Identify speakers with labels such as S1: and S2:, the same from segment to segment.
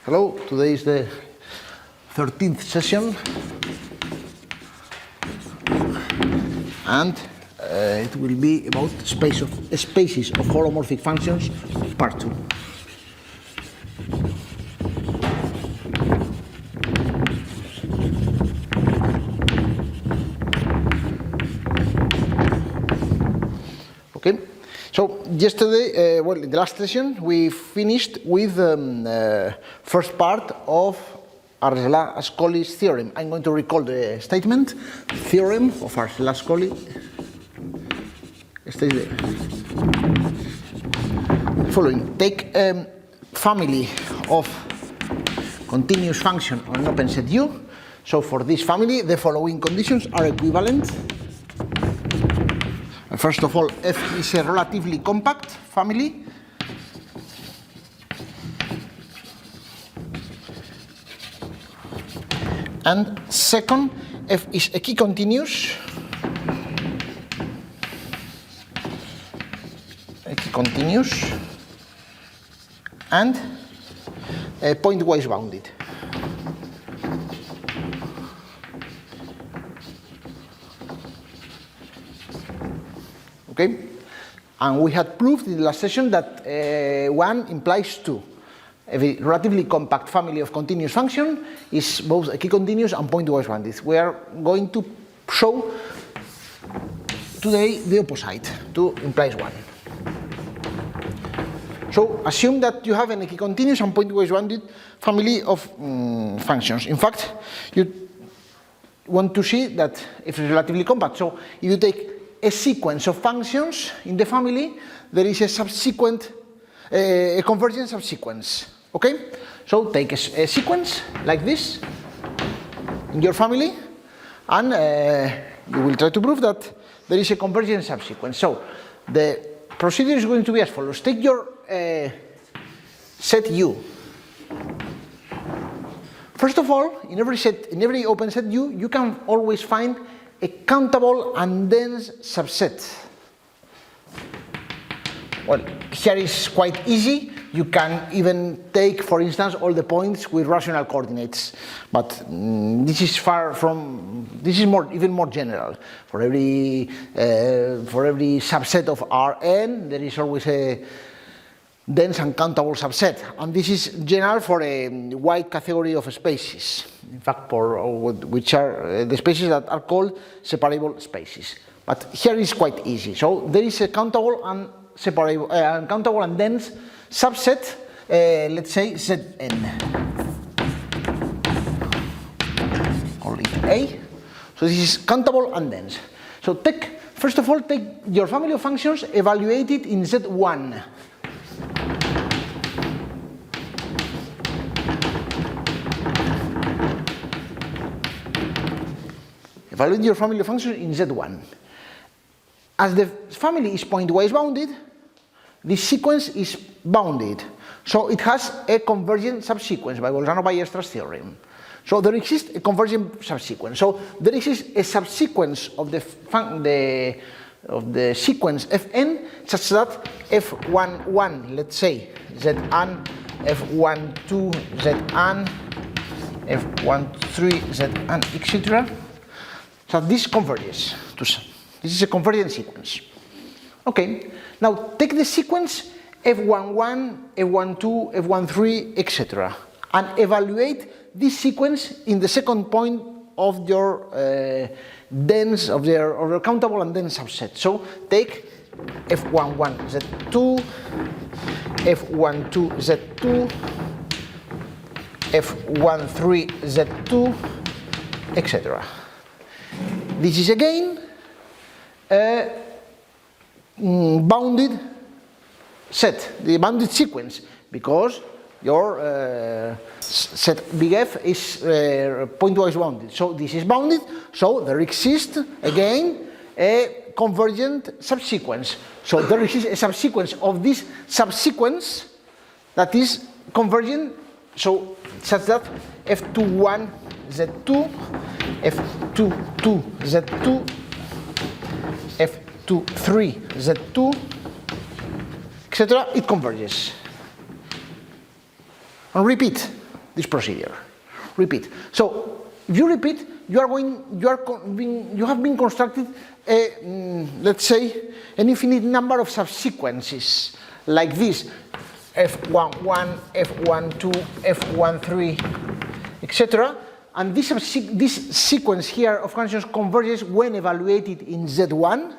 S1: Hello, today is the 13th session, and it will be about spaces of holomorphic functions, part 2. Okay, so yesterday, well, in the last session, we finished with the first part of Arzelà-Ascoli's theorem. I'm going to recall the statement. Theorem of Arzelà-Ascoli states the following. Take a family of continuous function on an open set U. So for this family, the following conditions are equivalent. First of all, F is a relatively compact family. And second, F is a key continuous. And pointwise bounded. Okay? And we had proved in the last session that 1 implies 2. A relatively compact family of continuous function is both a key continuous and pointwise bounded. We are going to show today the opposite. 2 implies 1. So assume that you have an key continuous and pointwise bounded family of functions. In fact, you want to see that if it's relatively compact. So if you take a sequence of functions in the family, there is a subsequent, a convergent subsequence. Okay? So take a sequence like this in your family, and you will try to prove that there is a convergent subsequence. So the procedure is going to be as follows. Take your set U. First of all, in every open set U, you can always find a countable and dense subset. Well, here is quite easy. You can even take, for instance, all the points with rational coordinates. But this is even more general. For every subset of Rn, there is always a dense and countable subset, and this is general for a wide category of spaces. In fact, which are the spaces that are called separable spaces. But here is quite easy. So there is a countable and countable and dense subset. Let's say Zn. Call it A. So this is countable and dense. So first of all, take your family of functions, evaluate it in Z1. Evaluate your family of functions in Z1. As the family is pointwise bounded, this sequence is bounded. So it has a convergent subsequence by Bolzano-Ballestra's theorem. So there exists a convergent subsequence. So there exists a subsequence of the sequence Fn such that F11, let's say, Zn, F12, Zn, F13, Zn, etc. So this converges. This is a convergent sequence. Okay. Now take the sequence F11, F12, F13, etc. and evaluate this sequence in the second point of your dense of your countable and dense subset. So take F11 Z2, F12 Z2, F13 Z2, etc. This is again a bounded set, the bounded sequence, because your set big F is pointwise bounded. So this is bounded, so there exists again a convergent subsequence. So there exists a subsequence of this subsequence that is convergent, so such that F21 Z2, F22 Z2, F23 Z2, etc. It converges. And repeat. this procedure. Repeat. So if you repeat, you have been constructed a, let's say, an infinite number of subsequences like this: f11, f12, f13, etc. And this sequence here of functions converges when evaluated in Z1.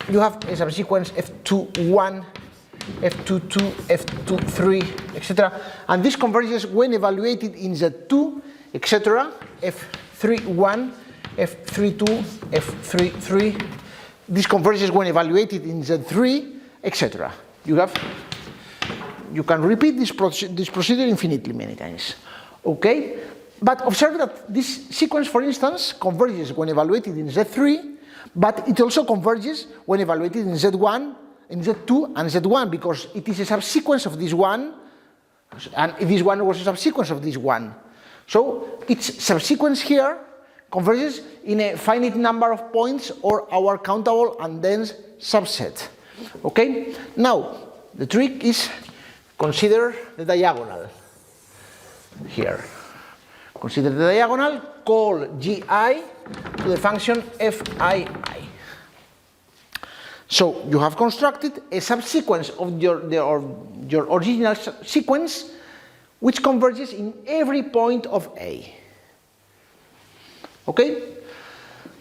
S1: You have a subsequence f21, f22, f23, etc. And this converges when evaluated in Z2, etc. f31, f32, f33. This converges when evaluated in Z3, etc. You can repeat this procedure infinitely many times. Okay? But observe that this sequence, for instance, converges when evaluated in Z3, but it also converges when evaluated in Z1, in Z2, and Z1, because it is a subsequence of this one, and this one was a subsequence of this one. So its subsequence here converges in a finite number of points or our countable and dense subset. Okay? Now, the trick is consider the diagonal here. Consider the diagonal, call gi to the function fii. So you have constructed a subsequence of your original sequence which converges in every point of A. Okay?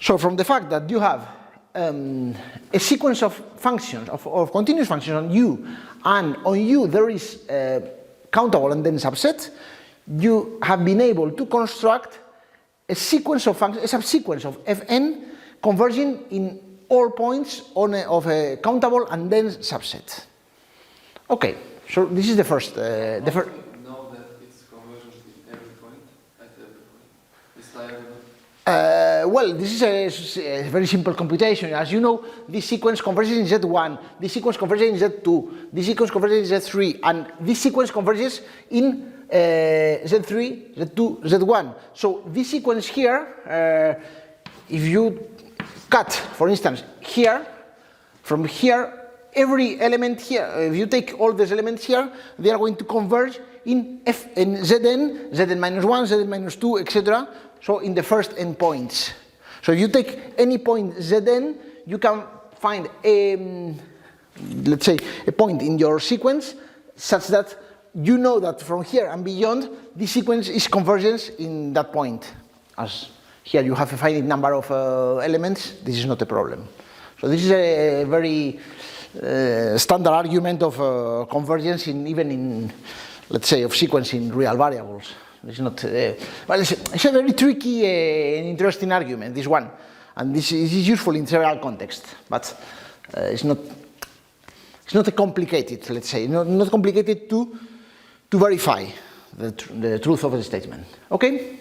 S1: So from the fact that you have a sequence of functions, of continuous functions on U, and on U there is a countable and then subset, you have been able to construct a sequence of functions, a subsequence of Fn converging in all points of a countable and dense subset. Okay, so this is the first.
S2: Know that it's convergent in every point, at every point. It's diagonal.
S1: Well, this is a very simple computation. As you know, this sequence converges in Z1, this sequence converges in Z2, this sequence converges in Z3, and this sequence converges in Z3, Z2, Z1. So this sequence here, if you cut, for instance, here, from here, every element here, if you take all these elements here, they are going to converge in Zn, Zn minus 1, Zn minus 2, etc. So in the first n points. So if you take any point Zn, you can find a, let's say, a point in your sequence such that you know that from here and beyond, this sequence is convergence in that point. As here you have a finite number of elements, this is not a problem. So this is a very standard argument of convergence even in, let's say, of sequence in real variables. It's not, well, it's a very tricky and interesting argument, this one. And this is useful in several contexts, but it's not a complicated, let's say, not complicated to verify the truth of the statement. Okay?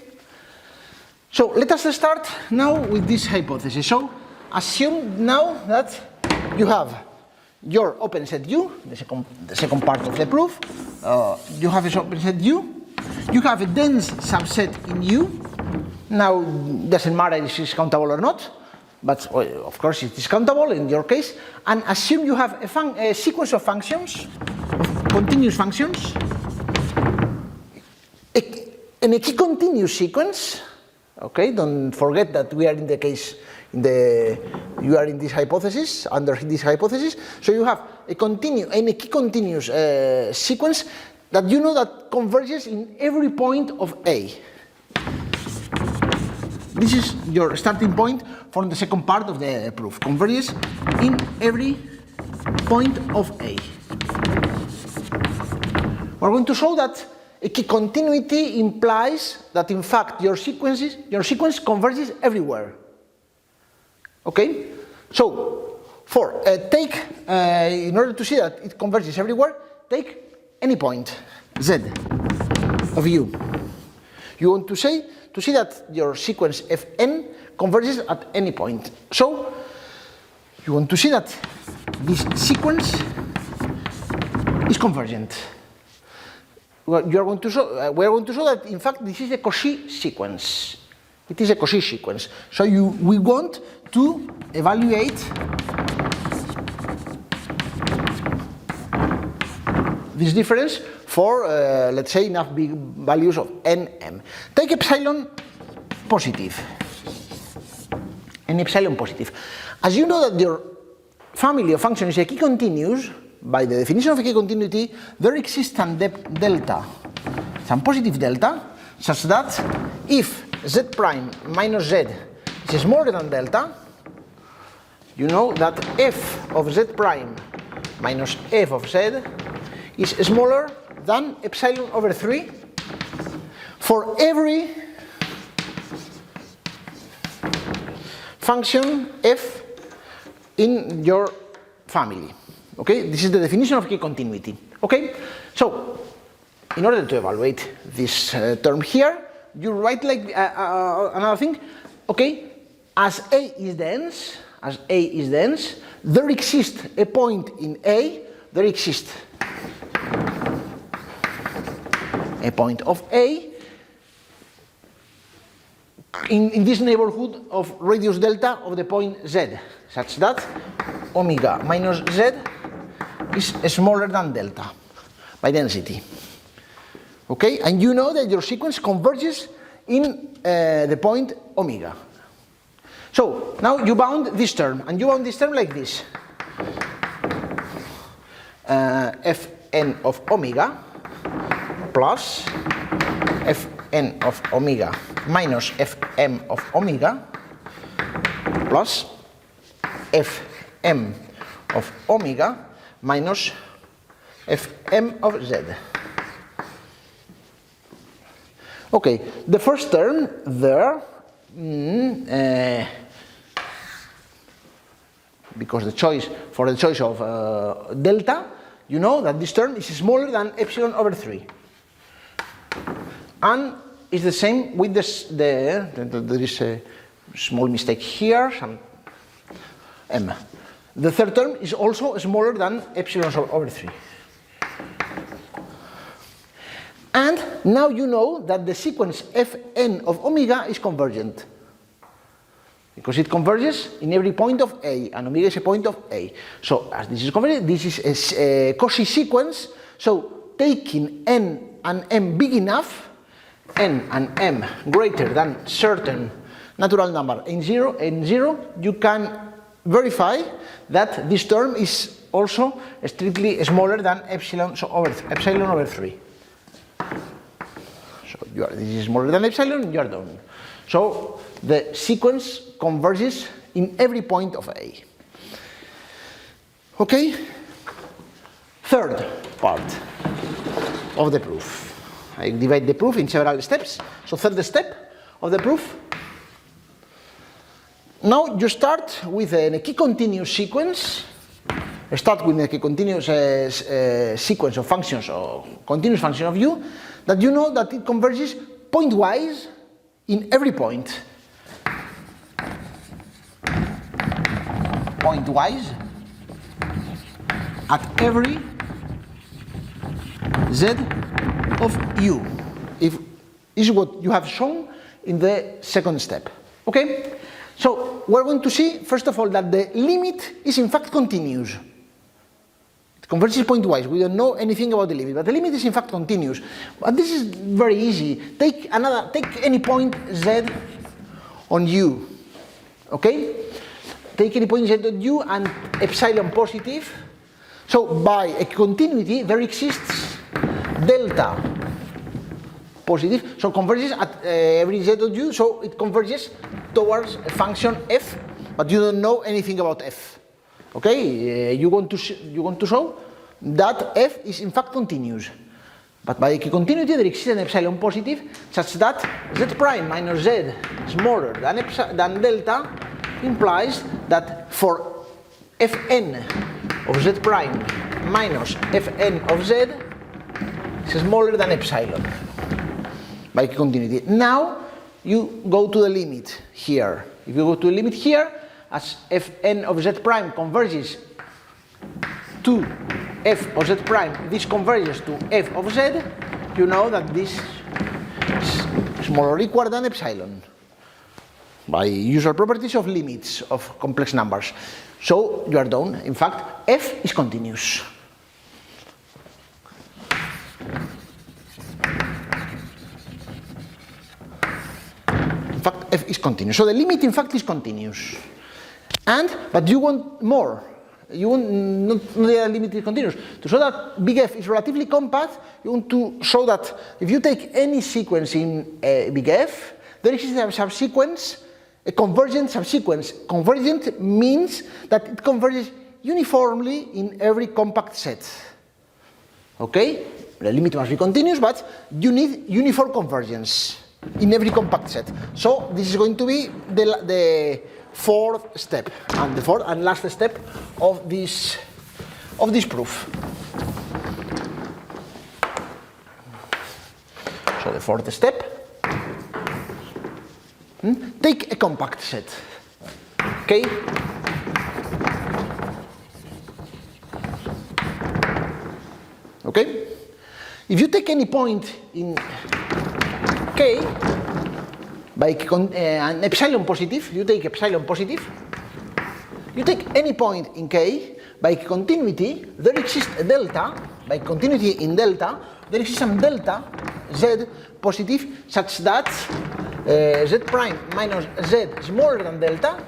S1: So let us start now with this hypothesis. So assume now that you have your open set U, the second part of the proof. You have this open set U. You have a dense subset in U. Now, doesn't matter if it's countable or not, but of course it is countable in your case. And assume you have a sequence of functions, of continuous functions, an equicontinuous sequence. Okay, don't forget that we are in the case, you are in this hypothesis, under this hypothesis. So you have an equicontinuous sequence that you know that converges in every point of A. This is your starting point for the second part of the proof. Converges in every point of A. We're going to show that equicontinuity implies that in fact your sequence converges everywhere. Okay? So, in order to see that it converges everywhere, take any point, Z, of U. You want to see that your sequence Fn converges at any point. So, you want to see that this sequence is convergent. We are going to show that in fact this is a Cauchy sequence. It is a Cauchy sequence. So we want to evaluate this difference for, let's say, enough big values of nm. Take epsilon positive. And epsilon positive. As you know that your family of functions is a key continuous, by the definition of a key continuity, there exists some delta, some positive delta, such that if z prime minus z is smaller than delta, you know that f of z prime minus f of z is smaller than epsilon over 3 for every function f in your family. Okay, this is the definition of key continuity. Okay, so in order to evaluate this term here, you write like another thing. Okay, as A is dense, there exists a point in A. There exists a point of A in this neighborhood of radius delta of the point Z, such that omega minus Z is smaller than delta by density. Okay, and you know that your sequence converges in the point omega. So now you bound this term, and you bound this term like this. Fn of omega plus Fn of omega minus Fm of omega plus Fm of omega minus Fm of z. Okay, the first term there, because the choice of delta, you know that this term is smaller than epsilon over 3. And it's the same with this, there is a small mistake here, some m. The third term is also smaller than epsilon over 3. And now you know that the sequence Fn of omega is convergent, because it converges in every point of A, and omega is a point of A. So as this is convergent, this is a Cauchy sequence. So taking n and m big enough, n and m greater than certain natural number n0, you can verify that this term is also strictly smaller than epsilon over 3. So this is smaller than epsilon, you are done. So the sequence converges in every point of A. Okay? Third part of the proof. I divide the proof in several steps. So third step of the proof. Now you start with a key continuous sequence. Start with a key continuous sequence of functions or continuous function of u that you know that it converges pointwise in every point. Pointwise at every z of u. If is what you have shown in the second step. Okay? So we're going to see, first of all, that the limit is in fact continuous. It converges pointwise. We don't know anything about the limit, but the limit is in fact continuous. But this is very easy. Take any point z on u. Okay? Take any point z on u and epsilon positive. So by a continuity there exists delta positive, so converges at every z of u, so it converges towards a function f, but you don't know anything about f. Okay, you want to show that f is in fact continuous, but by a continuity there exists an epsilon positive such that z prime minus z smaller than delta implies that for fn of z prime minus fn of z is smaller than epsilon by continuity. Now you go to the limit here. If you go to the limit here, as fn of z prime converges to f of z prime, this converges to f of z, you know that this is smaller or equal than epsilon by usual properties of limits of complex numbers. So you are done. In fact, f is continuous. f is continuous. So the limit in fact is continuous. But you want more. You want not the limit is continuous. To show that big F is relatively compact, you want to show that if you take any sequence in big F, there is a subsequence, a convergent subsequence. Convergent means that it converges uniformly in every compact set. Okay? The limit must be continuous, but you need uniform convergence in every compact set. So this is going to be the fourth step, and the fourth and last step of this proof. So the fourth step, take a compact set. Okay? Okay? If you take any point in K, by an epsilon positive, you take epsilon positive, you take any point in K, by continuity, there exists a delta, by continuity in delta, there exists some delta Z positive such that Z prime minus Z smaller than delta,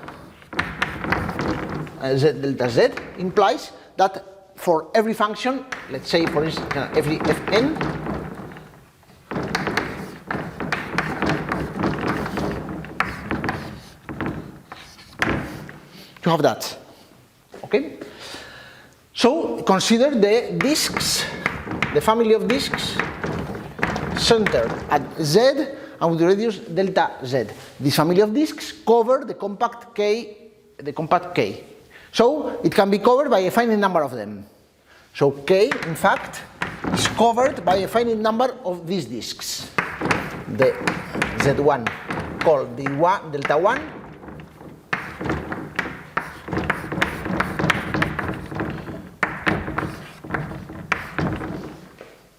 S1: Z delta Z, implies that for every function, let's say for instance every Fn, you have that. Okay? So consider the disks, the family of disks centered at Z and with radius delta Z. This family of disks cover the compact K, So it can be covered by a finite number of them. So K, in fact, is covered by a finite number of these disks. The Z1 called the delta 1,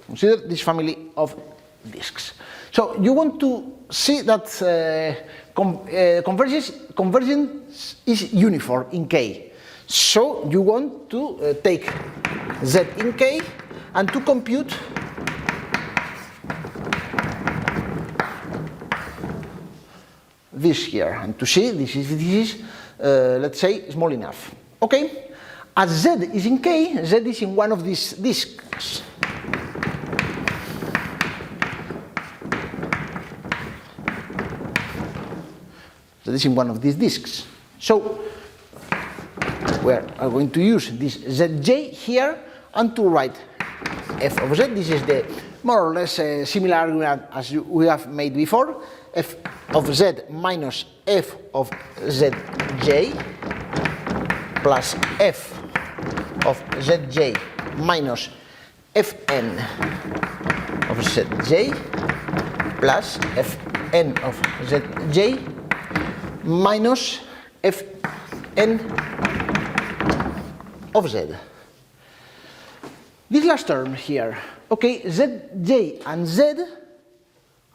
S1: consider this family of disks. So you want to see that convergence is uniform in K. So you want to take Z in K and to compute this here and to see this is let's say small enough. Okay? As Z is in K, Z is in one of these disks. So this is one of these disks. So we are going to use this Zj here and to write f of z. This is the more or less similar argument as we have made before. F of z minus f of zj plus f of zj minus fn of zj plus fn of zj minus fn of z. This last term here, okay, zj and z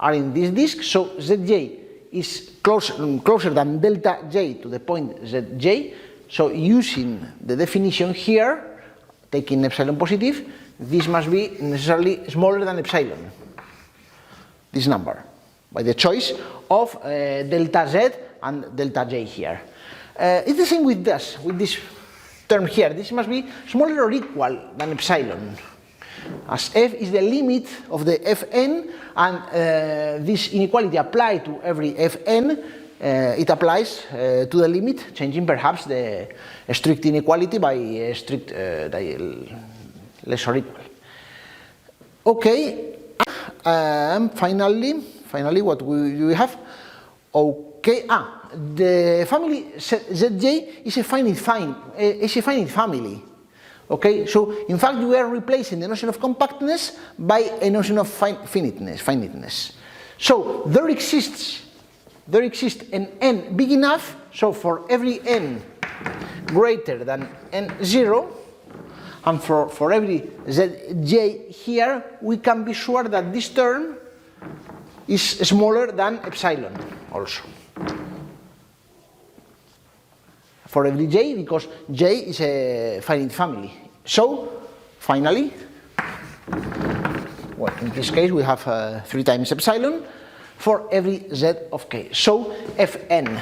S1: are in this disk, so zj is closer than delta j to the point zj, so using the definition here, taking epsilon positive, this must be necessarily smaller than epsilon, this number, by the choice of delta z and delta j here. It's the same with this term here. This must be smaller or equal than epsilon, as f is the limit of the fn, and this inequality applied to every fn, it applies to the limit, changing perhaps the strict inequality by a strict less or equal. Okay, finally what we have? Okay, the family Zj is a finite family. Okay, so in fact we are replacing the notion of compactness by a notion of finiteness. So there exists an n big enough, so for every n greater than n0, and for every Zj here, we can be sure that this term is smaller than epsilon also. For every j, because j is a finite family. So, finally, well, in this case we have 3 times epsilon. for every z of k. So fn,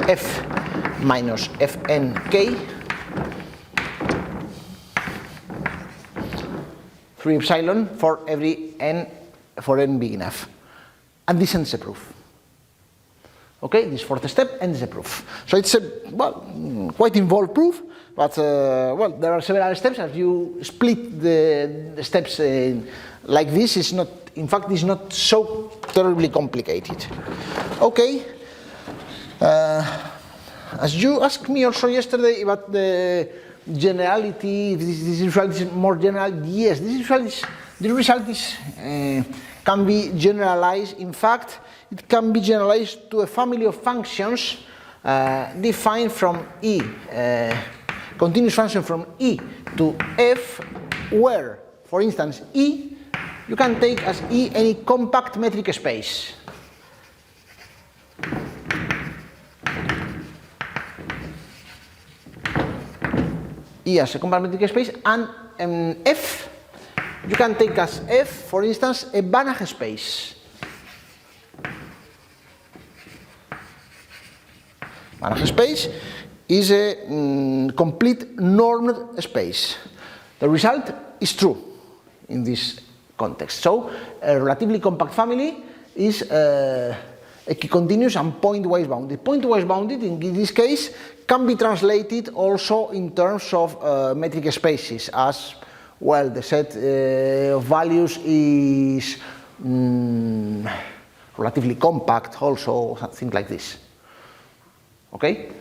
S1: f minus fn k, 3 epsilon for every n, for n big enough. And this ends the proof. Okay, this fourth step ends the proof. So it's a, well, quite involved proof, but well, there are several steps. As you split the steps like this, is not, in fact, it's not so terribly complicated. Okay, as you asked me also yesterday about the generality, if this result is more general, yes, this result is, can be generalized. In fact, it can be generalized to a family of functions defined from E, continuous function from E to F, where, for instance, E, you can take as E any compact metric space. E as a compact metric space, and F, you can take as F, for instance, a Banach space. Banach space is a complete normed space. The result is true in this context. So a relatively compact family is equicontinuous and pointwise bounded. Pointwise bounded, in this case, can be translated also in terms of metric spaces as, well, the set of values is relatively compact, also something like this. Okay?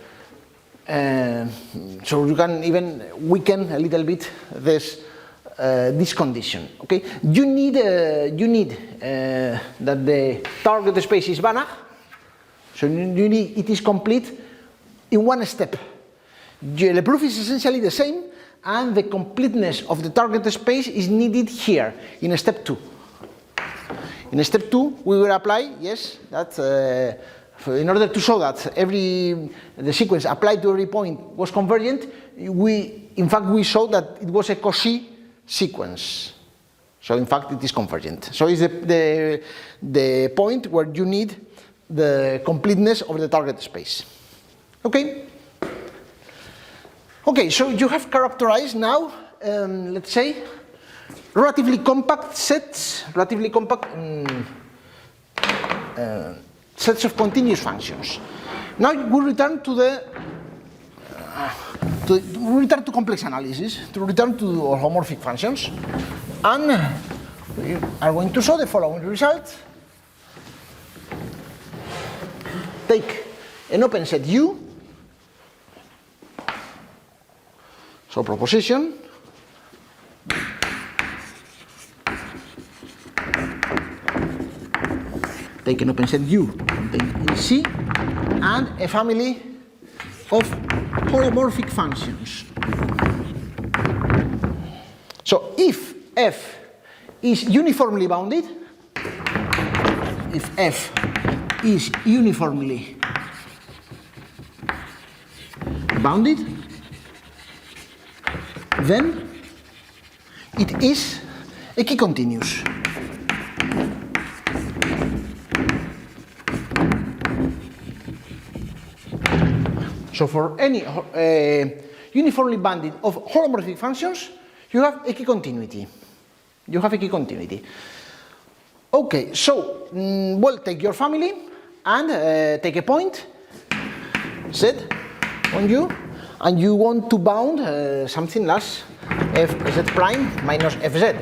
S1: So you can even weaken a little bit this condition. Okay? You need that the target space is Banach, so you need it is complete in one step. The proof is essentially the same, and the completeness of the target space is needed here in step 2. In step 2, we will apply, yes, that in order to show that the sequence applied to every point was convergent, in fact we showed that it was a Cauchy sequence. So in fact it is convergent. So it's the point where you need the completeness of the target space. Okay? Okay, so you have characterized now, let's say, relatively compact sets, sets of continuous functions. Now we return to complex analysis, to return to homomorphic functions, and we are going to show the following result. Take an open set U, so proposition, take an open set U contained in C, and a family of holomorphic functions. So if F is uniformly bounded, then it is equicontinuous. So for any uniformly bounded of holomorphic functions, you have equicontinuity. Okay, so, well, take your family and take a point, Z, on U, and you want to bound something as fz prime minus fz.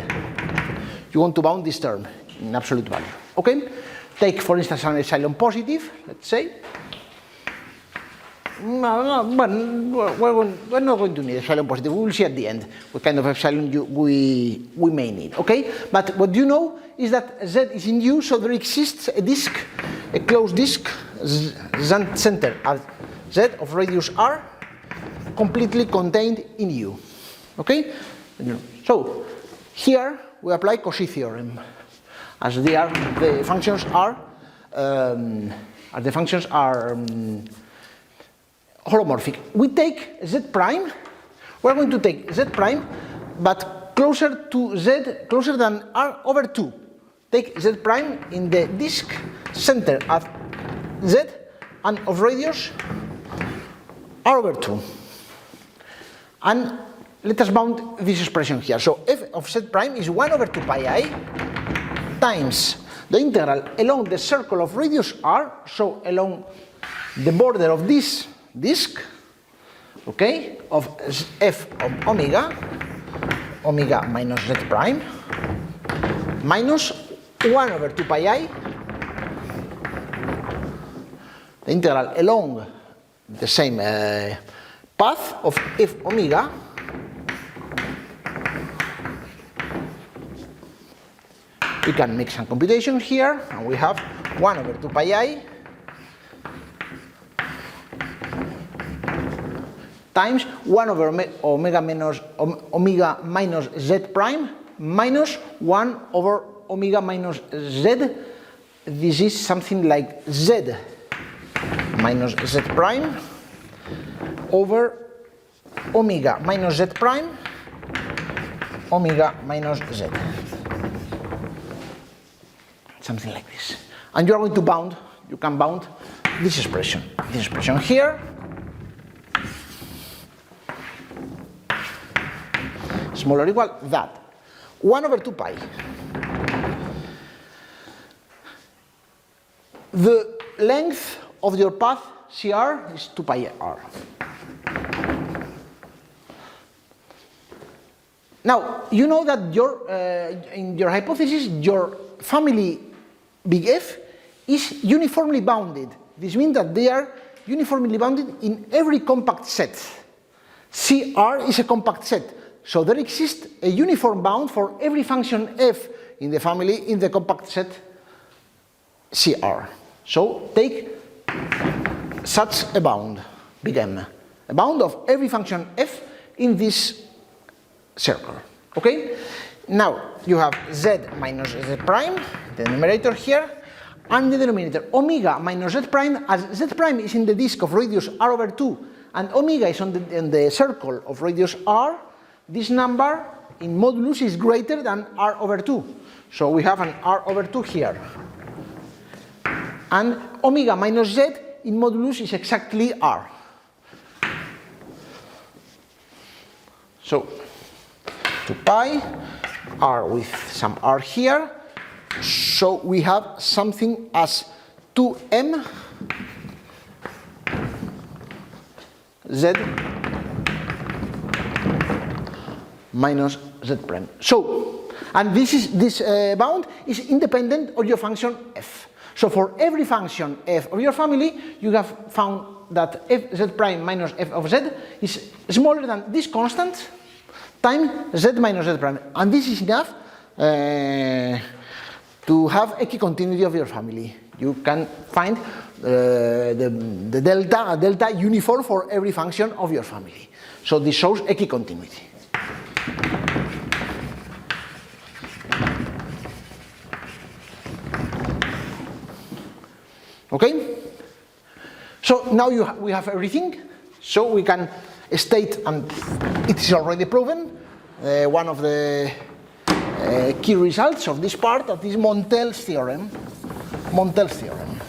S1: You want to bound this term in absolute value. Okay? Take, for instance, an epsilon positive, let's say. No, we're not going to need epsilon positive. We will see at the end what kind of epsilon we may need. Okay? But what you know is that Z is in U, so there exists a disk, a closed disk, center at Z of radius R, completely contained in U. Okay? So here we apply Kochi Theorem, as the functions are holomorphic. We take Z prime. We're going to take Z prime, but closer to Z, closer than R over 2. take z prime in the disk center at z and of radius r over 2. And let us bound this expression here. So f of z prime is 1 over 2 pi I times the integral along the circle of radius r, so along the border of this disk, okay, of f of omega, omega minus z prime, minus 1 over 2 pi I, the integral along the same path of f omega we can make some computation here, and we have 1 over 2 pi I times 1 over omega minus z prime minus 1 over omega minus z. This is something like z minus z prime over omega minus z prime omega minus z. Something like this. And you are going to bound, you can bound this expression here, smaller or equal that 1 over 2 pi. The length of your path CR is 2 pi r. Now, you know that in your hypothesis, your family big F is uniformly bounded. This means that they are uniformly bounded in every compact set. CR is a compact set. So there exists a uniform bound for every function f in the family in the compact set CR. So take such a bound, big M, a bound of every function f in this circle. Okay? Now you have z minus z prime, the numerator here, and the denominator omega minus z prime, as z prime is in the disk of radius r over 2 and omega is in the circle of radius r, this number in modulus is greater than r over 2. So we have an r over 2 here. And omega minus z in modulus is exactly r. So 2 pi, r with some r here. So we have something as 2m z minus z prime. So, and this bound is independent of your function f. So for every function f of your family, you have found that f z prime minus f of z is smaller than this constant times z minus z prime. And this is enough to have equicontinuity of your family. You can find the delta uniform for every function of your family. So this shows equicontinuity. Okay? So now we have everything. So we can state, and it is already proven, one of the key results of this part, that is Montel's theorem. Montel's theorem.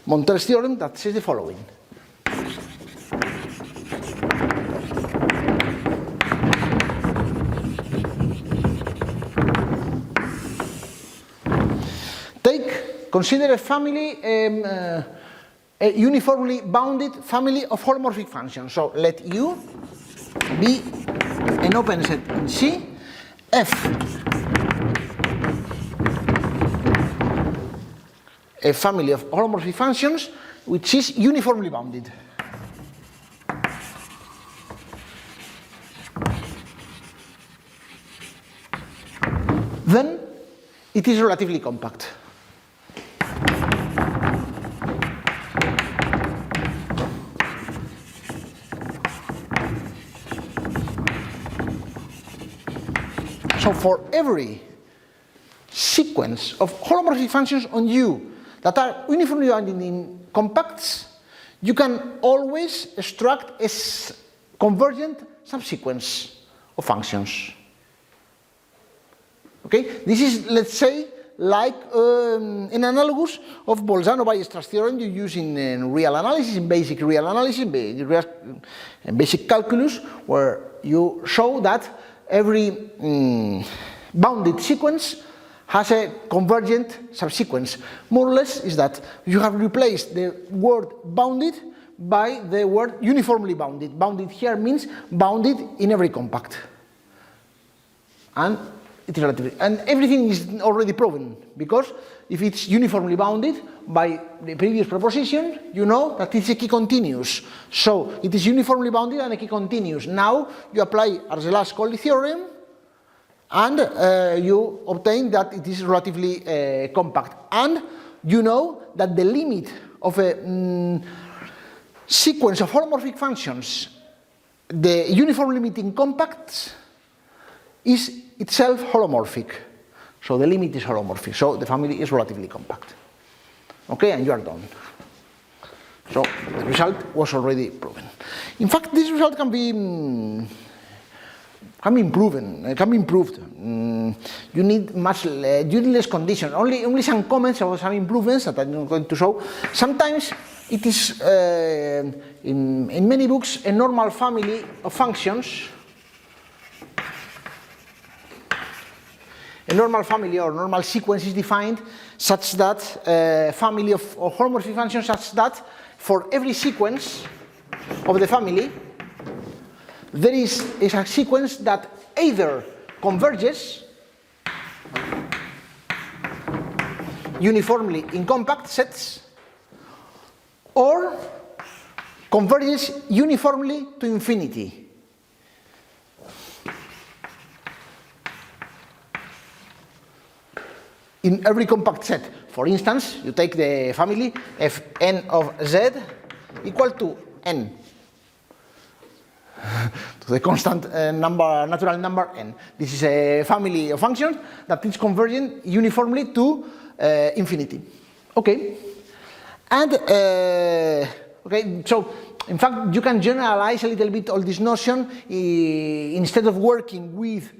S1: Montel's theorem that says the following. Consider a family, a uniformly bounded family of holomorphic functions. So let U be an open set in C, F a family of holomorphic functions which is uniformly bounded. Then it is relatively compact. So for every sequence of holomorphic functions on U that are uniformly bounded in compacts, you can always extract a convergent subsequence of functions. Okay, this is, let's say, like an analogous of Bolzano-Weierstrass theorem you use in real analysis, in basic real analysis, in basic calculus, where you show that every bounded sequence has a convergent subsequence. More or less is that you have replaced the word bounded by the word uniformly bounded. Bounded here means bounded in every compact. And it is relatively, and everything is already proven, because if it's uniformly bounded by the previous proposition, you know that it's a key continuous. So it is uniformly bounded and a key continuous. Now you apply Arzelà's Kochi theorem, and you obtain that it is relatively compact. And you know that the limit of a sequence of holomorphic functions, the uniform limit in compacts, is itself holomorphic. So the limit is holomorphic. So the family is relatively compact. Okay, and you are done. So the result was already proven. In fact, this result can be improved. You need less conditions. Only some comments about some improvements that I'm not going to show. Sometimes it is in many books a normal family of functions. A normal family or normal sequence is defined such that family of holomorphic functions such that for every sequence of the family there is a sequence that either converges uniformly in compact sets or converges uniformly to infinity. In every compact set. For instance, you take the family Fn of z equal to n, to the constant natural number n. This is a family of functions that is convergent uniformly to infinity. Okay, and okay, so in fact you can generalize a little bit all this notion. Instead of working with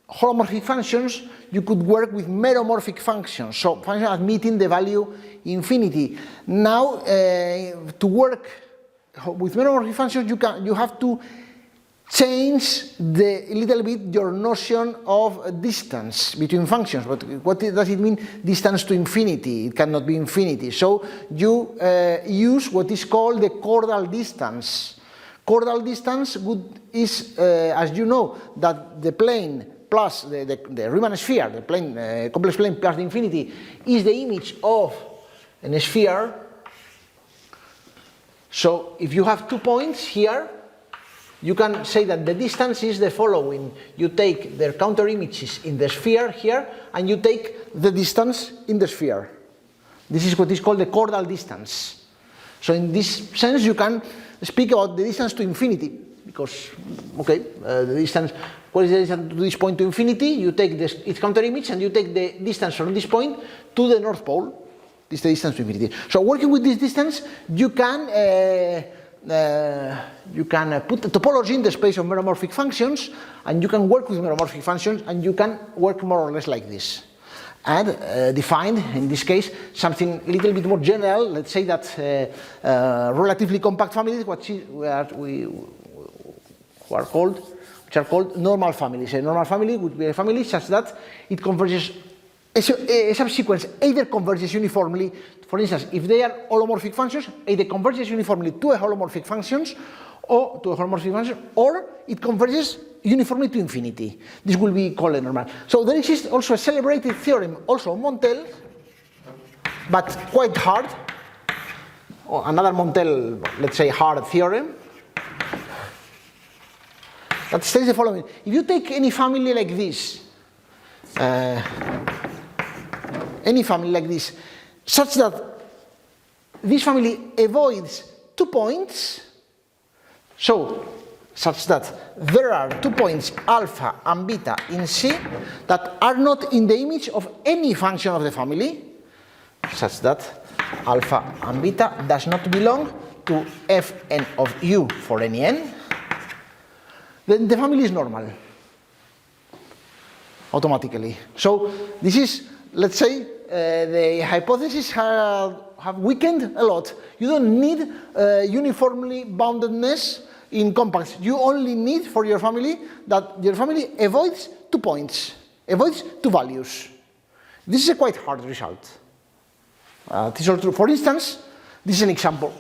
S1: holomorphic functions, you could work with meromorphic functions, so functions admitting the value infinity. Now, to work with meromorphic functions, you have to change a little bit your notion of distance between functions. But what does it mean, distance to infinity? It cannot be infinity. So you use what is called the chordal distance. Chordal distance is, as you know, that the plane plus the Riemann sphere, the plane, complex plane plus the infinity, is the image of a sphere. So if you have 2 points here, you can say that the distance is the following. You take their counter images in the sphere here, and you take the distance in the sphere. This is what is called the chordal distance. So in this sense, you can speak about the distance to infinity, because, okay, the distance, what is the distance to this point to infinity? You take its counter image and you take the distance from this point to the North Pole. This is the distance to infinity. So working with this distance, you can put the topology in the space of meromorphic functions, and you can work with meromorphic functions, and you can work more or less like this. And define, in this case, something a little bit more general. Let's say that relatively compact families, which are called normal families. A normal family would be a family such that it converges, a subsequence either converges uniformly. For instance, if they are holomorphic functions, either converges uniformly to a holomorphic functions or to a holomorphic function, or it converges uniformly to infinity. This will be called a normal. So there exists also a celebrated theorem, also Montel, but quite hard. Or another Montel, let's say, hard theorem, that states the following. If you take any family like this, such that this family avoids 2 points, so such that there are 2 points alpha and beta in C that are not in the image of any function of the family, such that alpha and beta does not belong to Fn of u for any n, then the family is normal automatically. So this is, let's say, the hypotheses have weakened a lot. You don't need uniformly boundedness in compacts. You only need for your family that your family avoids 2 points, avoids 2 values. This is a quite hard result. This is all true. For instance, this is an example.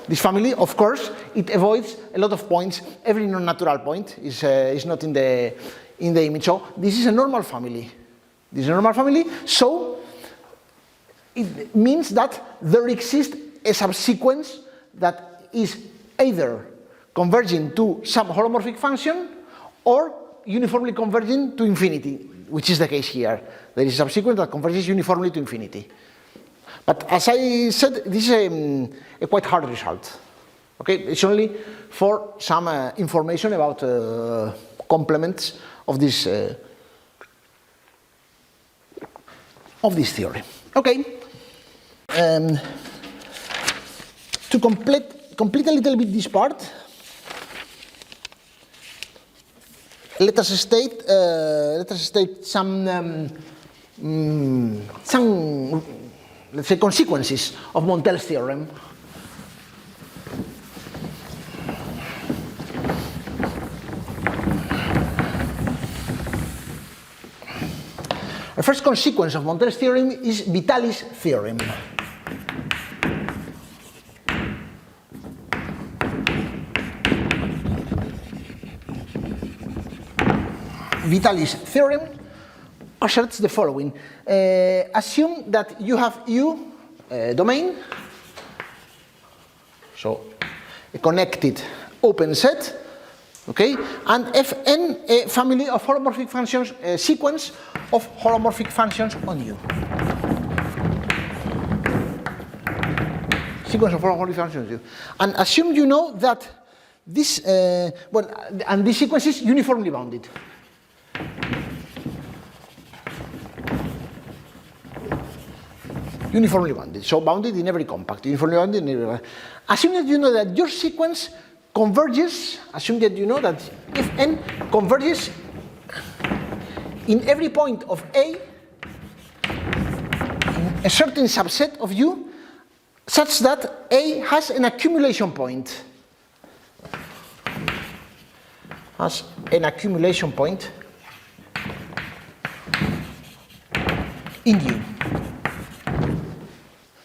S1: This family, of course, it avoids a lot of points. Every non-natural point is not in the image. So this is a normal family. This is a normal family. So it means that there exists a subsequence that is either converging to some holomorphic function or uniformly converging to infinity, which is the case here. There is a subsequence that converges uniformly to infinity. But as I said, this is a quite hard result. Okay, it's only for some information about complements of this theory. Okay. To complete a little bit this part, let us state some let's say consequences of Montel's theorem. The first consequence of Montel's theorem is Vitalis' theorem. Vitalis' theorem asserts the following. Assume that you have U domain, so a connected open set, okay, and Fn a family of holomorphic functions, a sequence of holomorphic functions on U. Sequence of holomorphic functions on U. And assume you know that this, and this sequence is uniformly bounded. Uniformly bounded, so bounded in every compact, uniformly bounded in every. Assume that you know that your sequence converges, assume that you know that if n converges in every point of A, in a certain subset of U, such that A has an accumulation point. Has an accumulation point in U.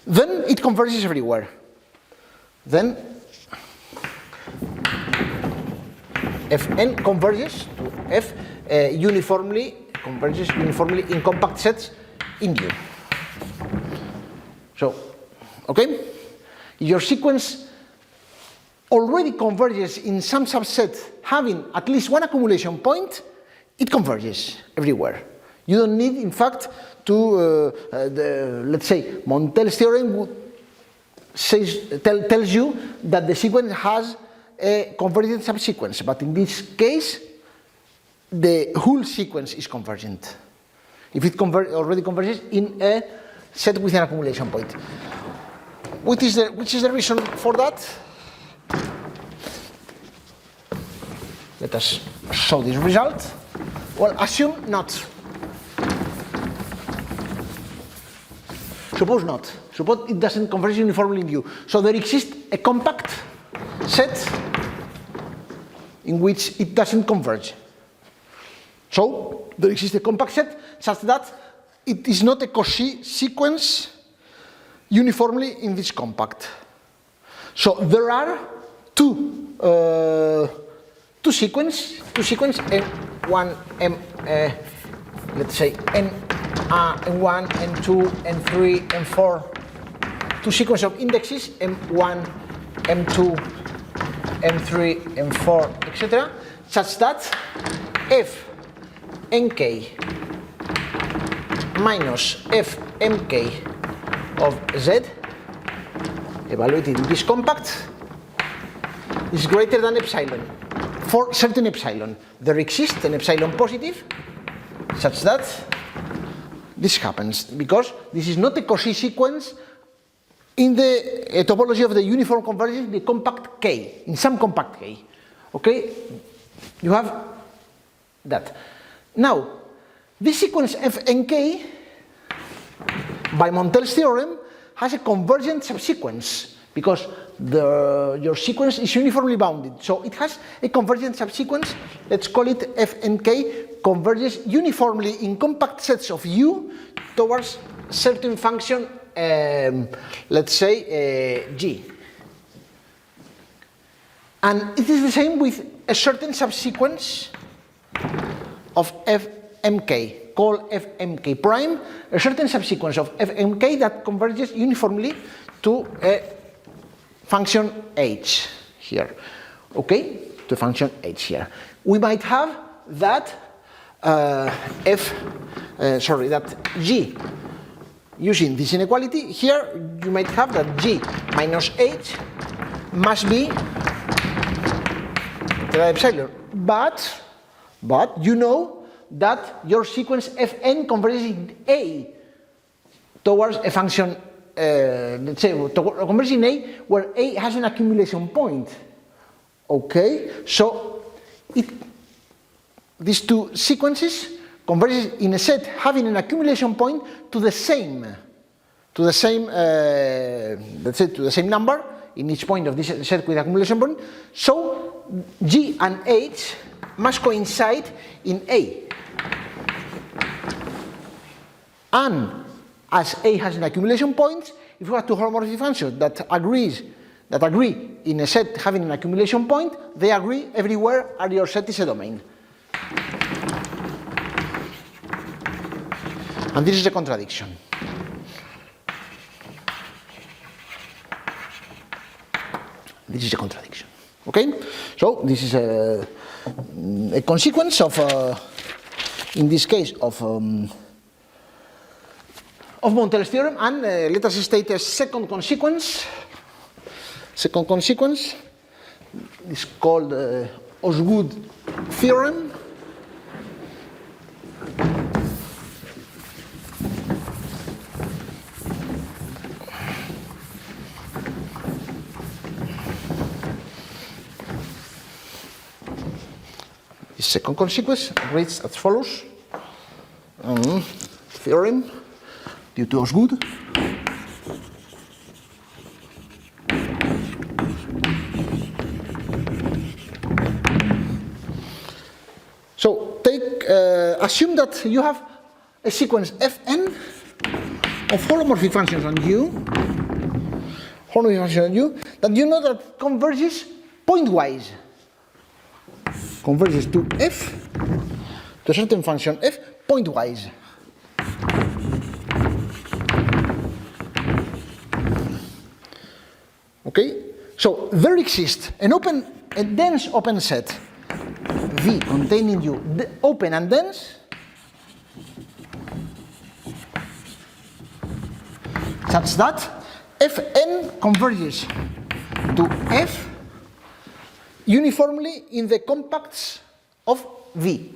S1: Then it converges everywhere. Then Fn converges to F converges uniformly in compact sets in U. So, okay? Your sequence already converges in some subset having at least one accumulation point, it converges everywhere. You don't need, in fact, to, let's say, Montel's theorem tells you that the sequence has a convergent subsequence, but in this case, the whole sequence is convergent. If it already converges in a set with an accumulation point. Which is the reason for that? Let us show this result. Well, assume not. Suppose not. Suppose it doesn't converge uniformly in U. So there exists a compact set in which it doesn't converge. So there exists a compact set such that it is not a Cauchy sequence uniformly in this compact. So there are two sequences, M1, let's say M1, M2, M3, M4, two sequences of indexes, M1, M2, M3, M4, etc., such that F nk minus F mk of Z, evaluated in this compact, is greater than epsilon. For certain epsilon, there exists an epsilon positive, such that this happens because this is not a Cauchy sequence in the topology of the uniform convergence in the compact K, in some compact K. Okay? You have that. Now, this sequence Fnk by Montel's theorem has a convergent subsequence because your sequence is uniformly bounded. So it has a convergent subsequence. Let's call it Fnk converges uniformly in compact sets of U towards certain function, let's say G. And it is the same with a certain subsequence of Fmk, called Fmk prime, a certain subsequence of Fmk that converges uniformly to a function h here. Okay? To function h here. We might have that that G using this inequality. Here you might have that G minus h must be epsilon. But you know that your sequence Fn converges in A towards a function, let's say, converges in A where A has an accumulation point. Okay? So these two sequences converges in a set having an accumulation point to the same, let's say, to the same number in each point of this set with accumulation point. So G and H must coincide in A. And as A has an accumulation point, if we have two homomorphic functions that agree in a set having an accumulation point, they agree everywhere and your set is a domain. And this is a contradiction. This is a contradiction. Okay? So this is a consequence of, in this case, of Montel's theorem, and let us state a second consequence. Second consequence is called Osgood Theorem. The second consequence reads as follows. Theorem due to Osgood. So assume that you have a sequence Fn of holomorphic functions on U, that you know that converges pointwise. Converges to F, to a certain function F, pointwise. Okay? So there exists a dense open set V containing U, open and dense, such that Fn converges to F uniformly in the compacts of V.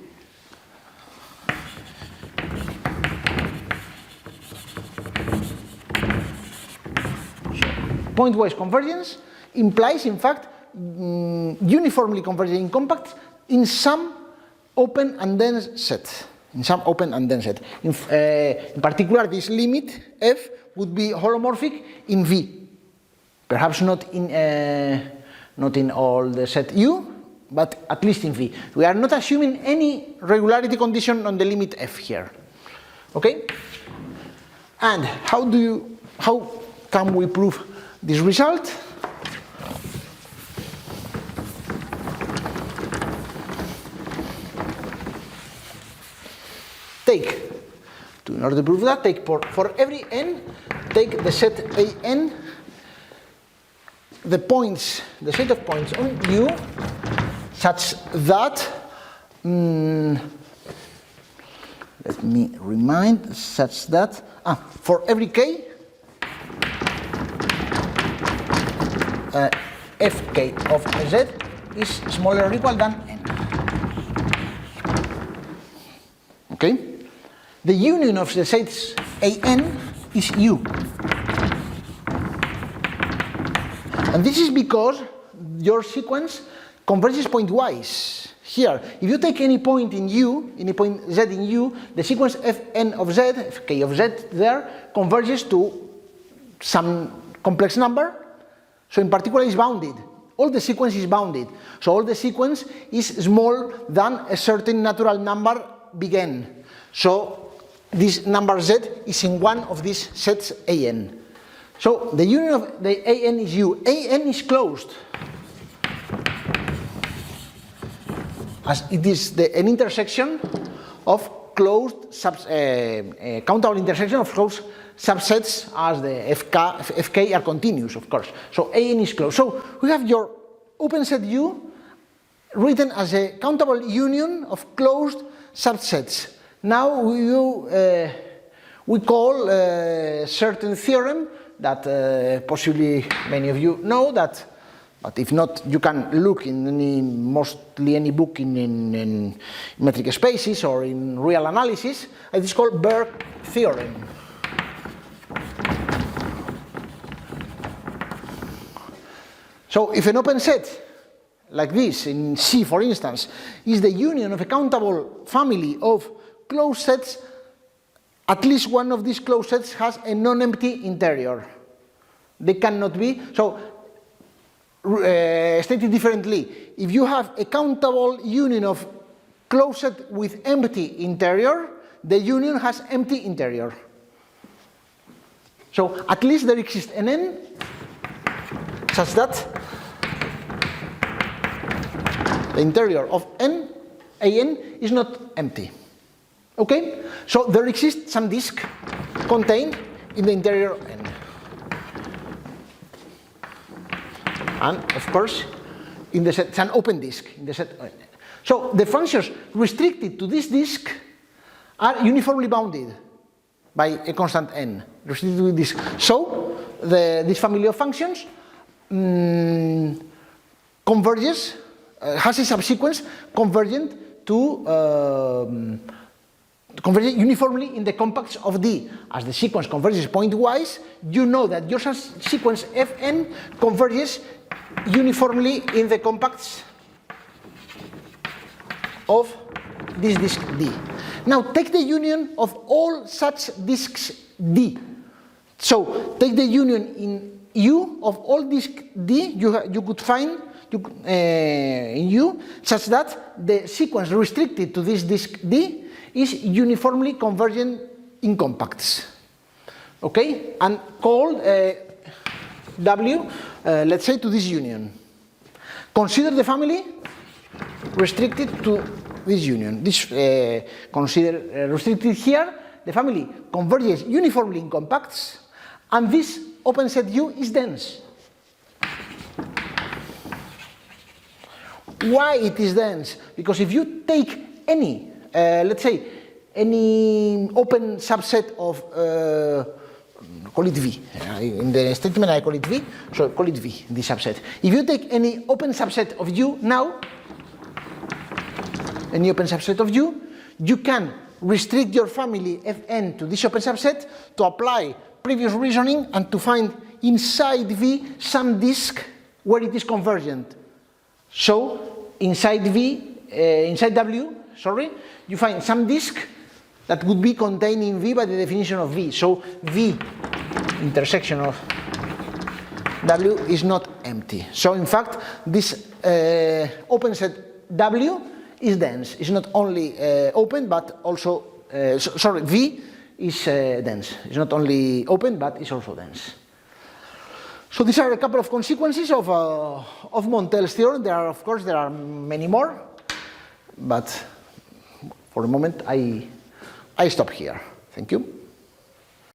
S1: Pointwise convergence implies, in fact, uniformly converging compacts in some open and dense set. In some open and dense set. In particular, this limit F would be holomorphic in V. Perhaps not in all the set U, but at least in V. We are not assuming any regularity condition on the limit F here. Okay? And how can we prove this result? In order to prove that, for every n, take the set An, the set of points on U, such that, let me remind, such that, for every k, Fk of Z is smaller or equal than n. Okay? the union of the sets AN is U. And this is because your sequence converges pointwise. Here, if you take any point in U, any point Z in U, the sequence Fn of Z, Fk of Z there, converges to some complex number. So in particular is bounded. All the sequence is bounded. So all the sequence is smaller than a certain natural number big N. So this number Z is in one of these sets AN. So the union of the AN is U. AN is closed, as it is an intersection of closed countable intersection of closed subsets as the Fk are continuous, of course. So AN is closed. So we have your open set U written as a countable union of closed subsets. Now we call a certain theorem that possibly many of you know that, but if not, you can look in mostly any book in metric spaces or in real analysis. It is called Berg theorem. So if an open set like this in C, for instance, is the union of a countable family of closed sets, at least one of these closed sets has a non-empty interior. They cannot be. So stated differently, if you have a countable union of closed set with empty interior, the union has empty interior. So at least there exists an N such that the interior of AN is not empty. Okay? So there exists some disk contained in the interior of N. And of course, in the set, it's an open disk in the set. So the functions restricted to this disk are uniformly bounded by a constant N, restricted to this. So this family of functions converges, has a subsequence convergent to converges uniformly in the compacts of D. As the sequence converges pointwise, you know that your sequence Fn converges uniformly in the compacts of this disk D. Now take the union of all such disks D. So take the union in U of all disk D you could find in U, such that the sequence restricted to this disk D is uniformly convergent in compacts. Okay? And called W, let's say, to this union. Consider the family restricted to this union. This consider restricted here. The family converges uniformly in compacts, and this open set U is dense. Why it is dense? Because if you take any, let's say, any open subset of, call it V. In the statement I call it V, so call it V, this subset. If you take any open subset of U now, any open subset of U, you can restrict your family Fn to this open subset to apply previous reasoning and to find inside V some disk where it is convergent. So inside V, inside W, you find some disk that would be contained in V by the definition of V. So V intersection of W is not empty. So in fact, this open set W is dense. It's not only open, but also, V is dense. It's not only open, but it's also dense. So these are a couple of consequences of Montel's theorem. Of course, there are many more, but for the moment, I stop here. Thank you.